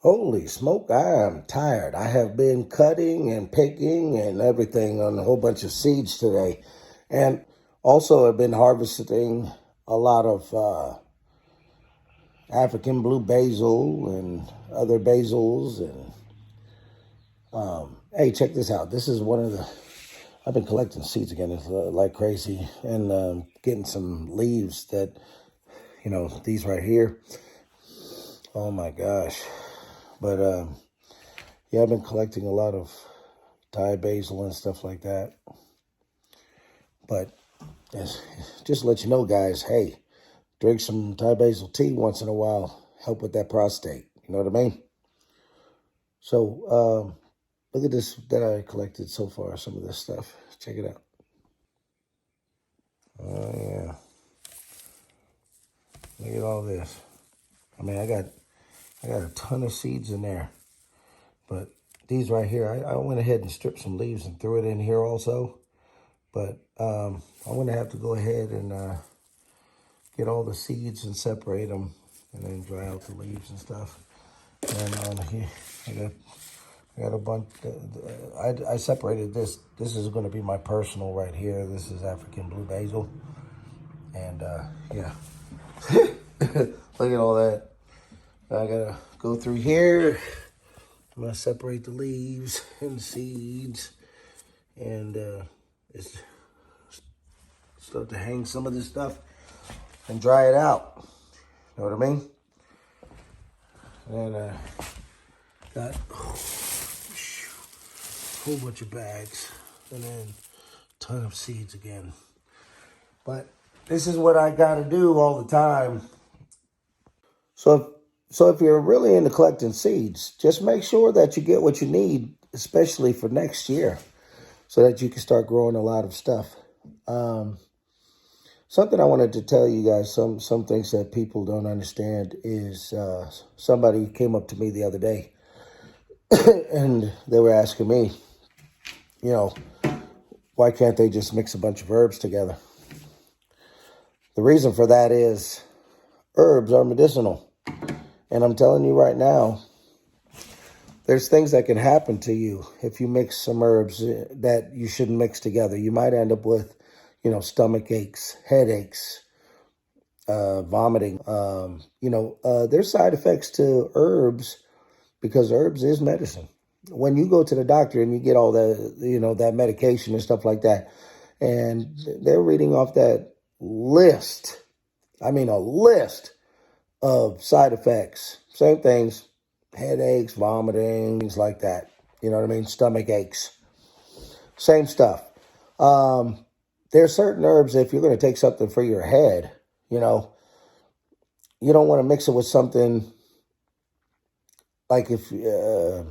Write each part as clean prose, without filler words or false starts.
Holy smoke, I am tired. I have been cutting and picking and everything on a whole bunch of seeds today. And also I've been harvesting a lot of African blue basil and other basils. And hey, check this out. This is one of the, I've been collecting seeds again like crazy and getting some leaves that, these right here. Oh my gosh. But yeah, I've been collecting a lot of Thai basil and stuff like that. But just to let you know, guys, hey, drink some Thai basil tea once in a while. Help with that prostate. You know what I mean? So look at this that I collected so far, some of this stuff. Check it out. Oh, yeah. Look at all this. I mean, I got a ton of seeds in there. But these right here, I went ahead and stripped some leaves and threw it in here also. But I'm going to have to go ahead and get all the seeds and separate them and then dry out the leaves and stuff. And on here, I got a bunch. I separated this. This is going to be my personal right here. This is African blue basil. And yeah, look at all that. I got to go through here. I'm going to separate the leaves and the seeds. And it's start to hang some of this stuff and dry it out. Know what I mean? And got a whole bunch of bags and then a ton of seeds again. But this is what I got to do all the time. So if you're really into collecting seeds, just make sure that you get what you need, especially for next year, so that you can start growing a lot of stuff. Something I wanted to tell you guys, some things that people don't understand is somebody came up to me the other day and they were asking me, why can't they just mix a bunch of herbs together? The reason for that is herbs are medicinal. And I'm telling you right now, there's things that can happen to you if you mix some herbs that you shouldn't mix together. You might end up with, stomach aches, headaches, vomiting. There's side effects to herbs because herbs is medicine. When you go to the doctor and you get all that, that medication and stuff like that, and they're reading off that list, a list of side effects, same things, headaches, vomiting, things like that. You know what I mean? Stomach aches, same stuff. There are certain herbs, if you're going to take something for your head, you don't want to mix it with something like if you're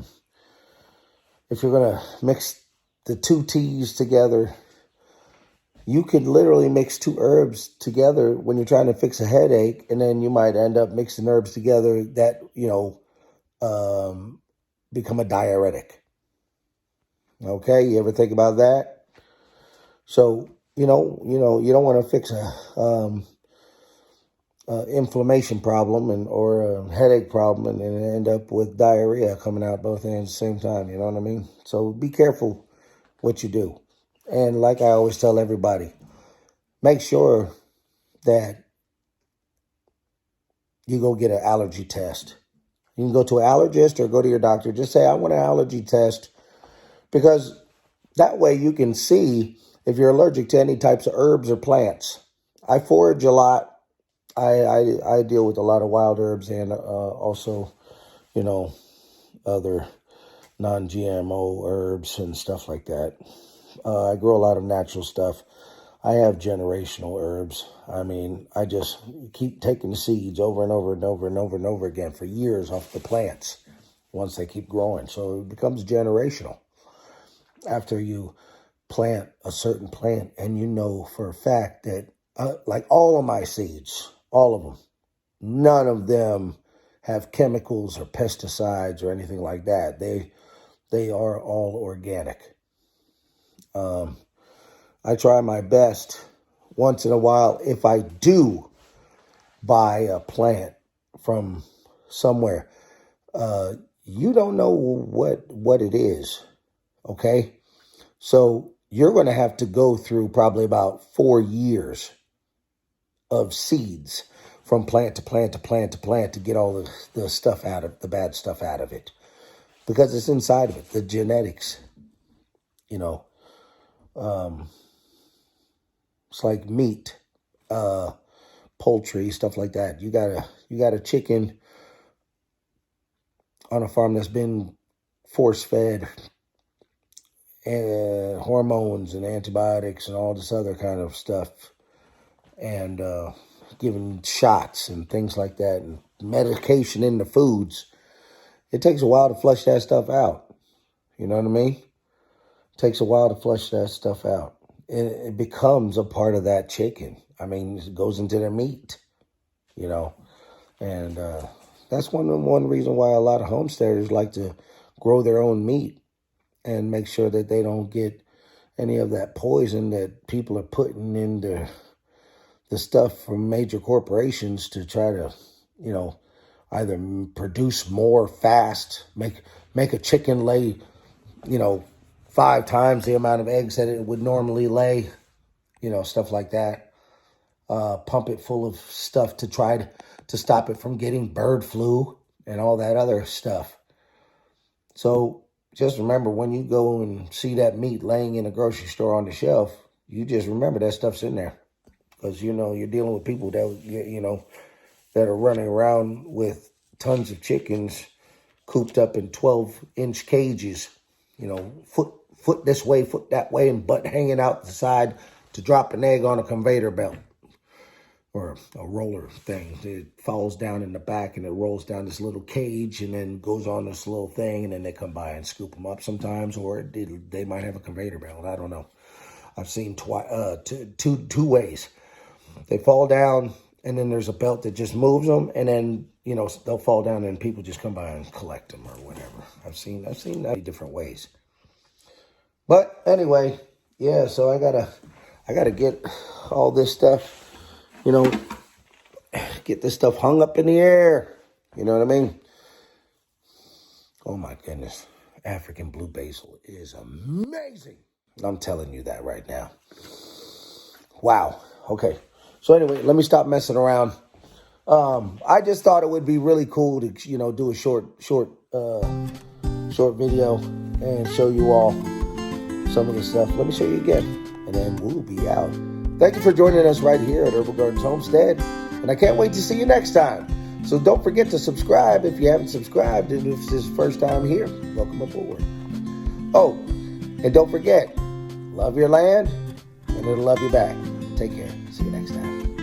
going to mix the two teas together, you could literally mix two herbs together when you're trying to fix a headache, and then you might end up mixing herbs together that, become a diuretic. Okay, you ever think about that? So, you don't want to fix a inflammation problem or a headache problem and end up with diarrhea coming out both ends at the same time. You know what I mean? So be careful what you do. And like I always tell everybody, make sure that you go get an allergy test. You can go to an allergist or go to your doctor. Just say, I want an allergy test, because that way you can see if you're allergic to any types of herbs or plants. I forage a lot. I deal with a lot of wild herbs and also, other non-GMO herbs and stuff like that. I grow a lot of natural stuff. I have generational herbs. I just keep taking the seeds over and over and over and over and over again for years off the plants once they keep growing. So it becomes generational. After you plant a certain plant and you know for a fact that, like all of my seeds, all of them, none of them have chemicals or pesticides or anything like that. They are all organic. I try my best once in a while, if I do buy a plant from somewhere, you don't know what it is, okay? So you're going to have to go through probably about 4 years of seeds from plant to plant to plant to plant to get all the stuff out of the bad stuff out of it, because it's inside of it, the genetics, you know. It's like meat, poultry, stuff like that. You got a chicken on a farm that's been force fed and hormones and antibiotics and all this other kind of stuff, and given shots and things like that, and medication in the foods. It takes a while to flush that stuff out. You know what I mean? It takes a while to flush that stuff out. It becomes a part of that chicken. I mean, it goes into their meat, you know. And that's one reason why a lot of homesteaders like to grow their own meat and make sure that they don't get any of that poison that people are putting in the stuff from major corporations to try to, you know, either produce more fast, make a chicken lay, you know, 5 times the amount of eggs that it would normally lay, you know, stuff like that. Pump it full of stuff to try to stop it from getting bird flu and all that other stuff. So just remember, when you go and see that meat laying in a grocery store on the shelf, you just remember that stuff's in there. Because, you know, you're dealing with people that, you know, that are running around with tons of chickens cooped up in 12-inch cages, you know, foot this way, foot that way, and butt hanging out the side to drop an egg on a conveyor belt or a roller thing. It falls down in the back and it rolls down this little cage and then goes on this little thing, and then they come by and scoop them up sometimes, or they might have a conveyor belt. I don't know. I've seen two ways. They fall down, and then there's a belt that just moves them, and then, you know, they'll fall down and people just come by and collect them or whatever. I've seen that different ways. But anyway, yeah, so I gotta get all this stuff, you know, get this stuff hung up in the air. You know what I mean? Oh my goodness. African blue basil is amazing. I'm telling you that right now. Wow. Okay. So anyway, let me stop messing around. I just thought it would be really cool to, you know, do a short video and show you all some of the stuff. Let me show you again, and then we'll be out. Thank you for joining us right here at Herbal Gardens Homestead, and I can't wait to see you next time. So don't forget to subscribe if you haven't subscribed, and if this is your first time here, welcome aboard. Oh, and don't forget, love your land, and it'll love you back. Take care. See you next time.